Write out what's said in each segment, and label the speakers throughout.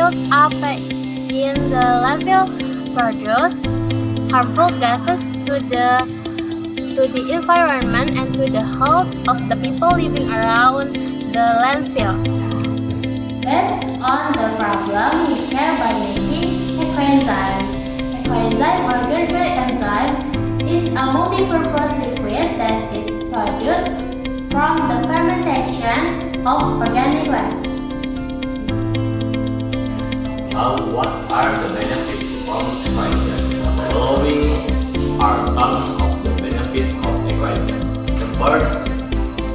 Speaker 1: piled up in the landfill produce harmful gases to the environment and to the health of the people living around the landfill.
Speaker 2: Based on the problem, we care by making ecoenzyme. Ecoenzyme or germplasm enzyme is a multi-purpose liquid that is produced from the fermentation of organic waste.
Speaker 3: What are the benefits from ecoenzyme? The following are some of the benefits of ecoenzyme. The first,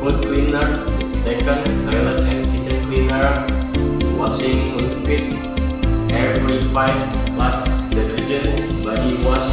Speaker 3: food cleaner. The second, toilet and kitchen cleaner. Washing liquid, air purified, plus detergent, body wash,